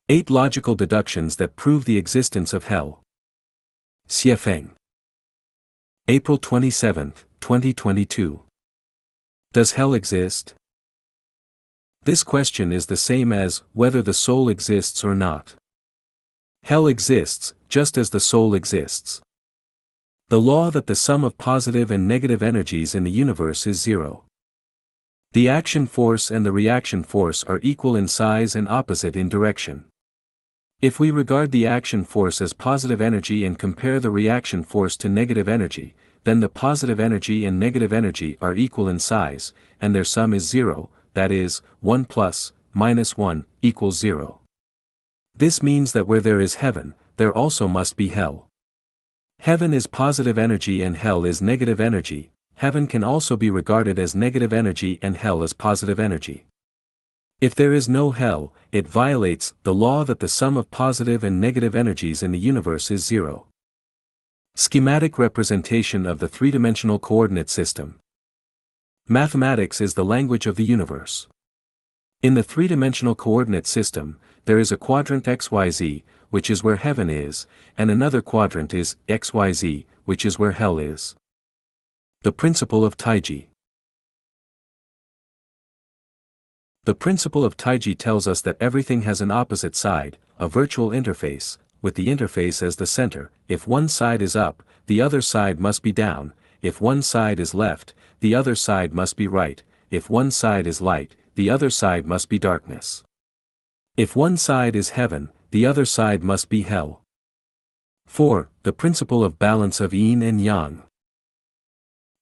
8 logical deductions that prove the existence of hell. Xiefeng. April 27, 2022. Does hell exist? This question is the same as whether the soul exists or not. Hell exists, just as the soul exists. The law that the sum of positive and negative energies in the universe is zero. The action force and the reaction force are equal in size and opposite in direction. If we regard the action force as positive energy and compare the reaction force to negative energy, then the positive energy and negative energy are equal in size, and their sum is zero, that is, 1 plus, minus 1, equals 0. This means that where there is heaven, there also must be hell. Heaven is positive energy and hell is negative energy. Heaven can also be regarded as negative energy and hell as positive energy. If there is no hell, it violates the law that the sum of positive and negative energies in the universe is zero. Schematic representation of the three-dimensional coordinate system. Mathematics is the language of the universe. In the three-dimensional coordinate system, there is a quadrant XYZ, which is where heaven is, and another quadrant is XYZ, which is where hell is. The principle of Taiji. The principle of Taiji tells us that everything has an opposite side, a virtual interface, with the interface as the center. If one side is up, the other side must be down. If one side is left, the other side must be right. If one side is light, the other side must be darkness. If one side is heaven, the other side must be hell. 4. The principle of balance of yin and yang.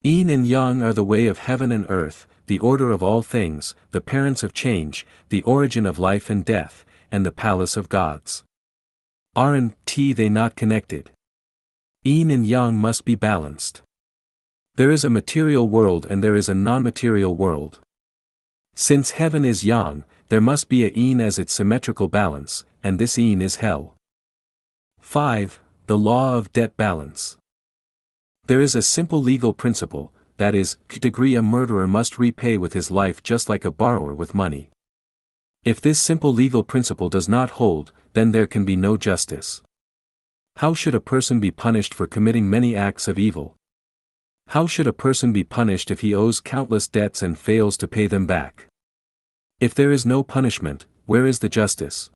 Yin and yang are the way of heaven and earth, the order of all things, the parents of change, the origin of life and death, and the palace of gods. Aren't they not connected? Yin and yang must be balanced. There is a material world and there is a non-material world. Since heaven is yang, there must be a yin as its symmetrical balance, and this yin is hell. 5. The law of debt balance. There is a simple legal principle, that is, a murderer must repay with his life just like a borrower with money. If this simple legal principle does not hold, then there can be no justice. How should a person be punished for committing many acts of evil? How should a person be punished if he owes countless debts and fails to pay them back? If there is no punishment, where is the justice?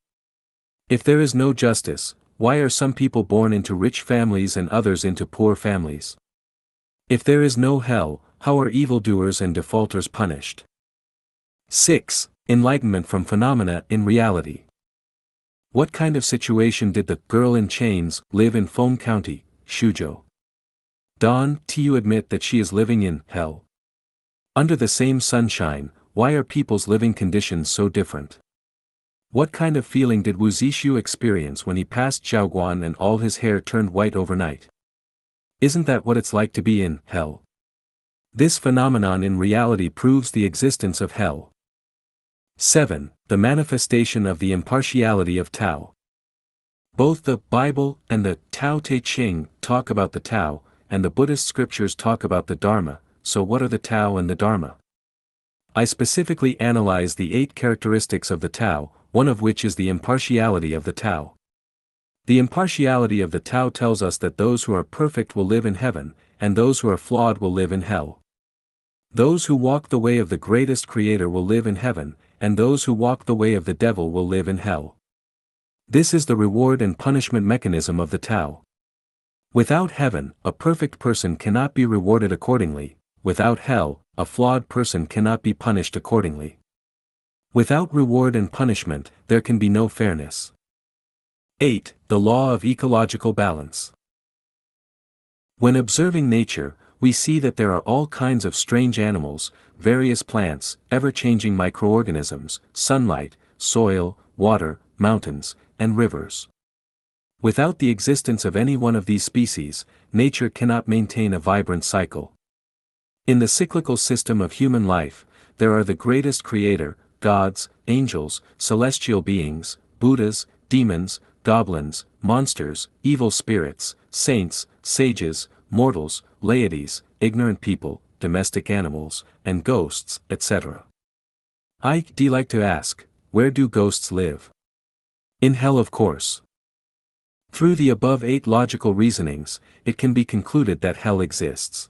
If there is no justice, why are some people born into rich families and others into poor families? If there is no hell, how are evildoers and defaulters punished? 6. Enlightenment from phenomena in reality. What kind of situation did the girl in chains live in Feng County, Shuzhou? Don, do you admit that she is living in hell? Under the same sunshine, why are people's living conditions so different? What kind of feeling did Wu Zixu experience when he passed Zhaoguan and all his hair turned white overnight? Isn't that what it's like to be in hell? This phenomenon in reality proves the existence of hell. 7. The manifestation of the impartiality of Tao. Both the Bible and the Tao Te Ching talk about the Tao, and the Buddhist scriptures talk about the Dharma. So what are the Tao and the Dharma? I specifically analyze the 8 characteristics of the Tao, one of which is the impartiality of the Tao. The impartiality of the Tao tells us that those who are perfect will live in heaven, and those who are flawed will live in hell. Those who walk the way of the greatest Creator will live in heaven, and those who walk the way of the devil will live in hell. This is the reward and punishment mechanism of the Tao. Without heaven, a perfect person cannot be rewarded accordingly. Without hell, a flawed person cannot be punished accordingly. Without reward and punishment, there can be no fairness. 8. The law of ecological balance. When observing nature, we see that there are all kinds of strange animals, various plants, ever-changing microorganisms, sunlight, soil, water, mountains, and rivers. Without the existence of any one of these species, nature cannot maintain a vibrant cycle. In the cyclical system of human life, there are the greatest Creator, gods, angels, celestial beings, Buddhas, demons, goblins, monsters, evil spirits, saints, sages, mortals, deities, ignorant people, domestic animals, and ghosts, etc. I'd like to ask, where do ghosts live? In hell, of course. Through the above 8 logical reasonings, it can be concluded that hell exists.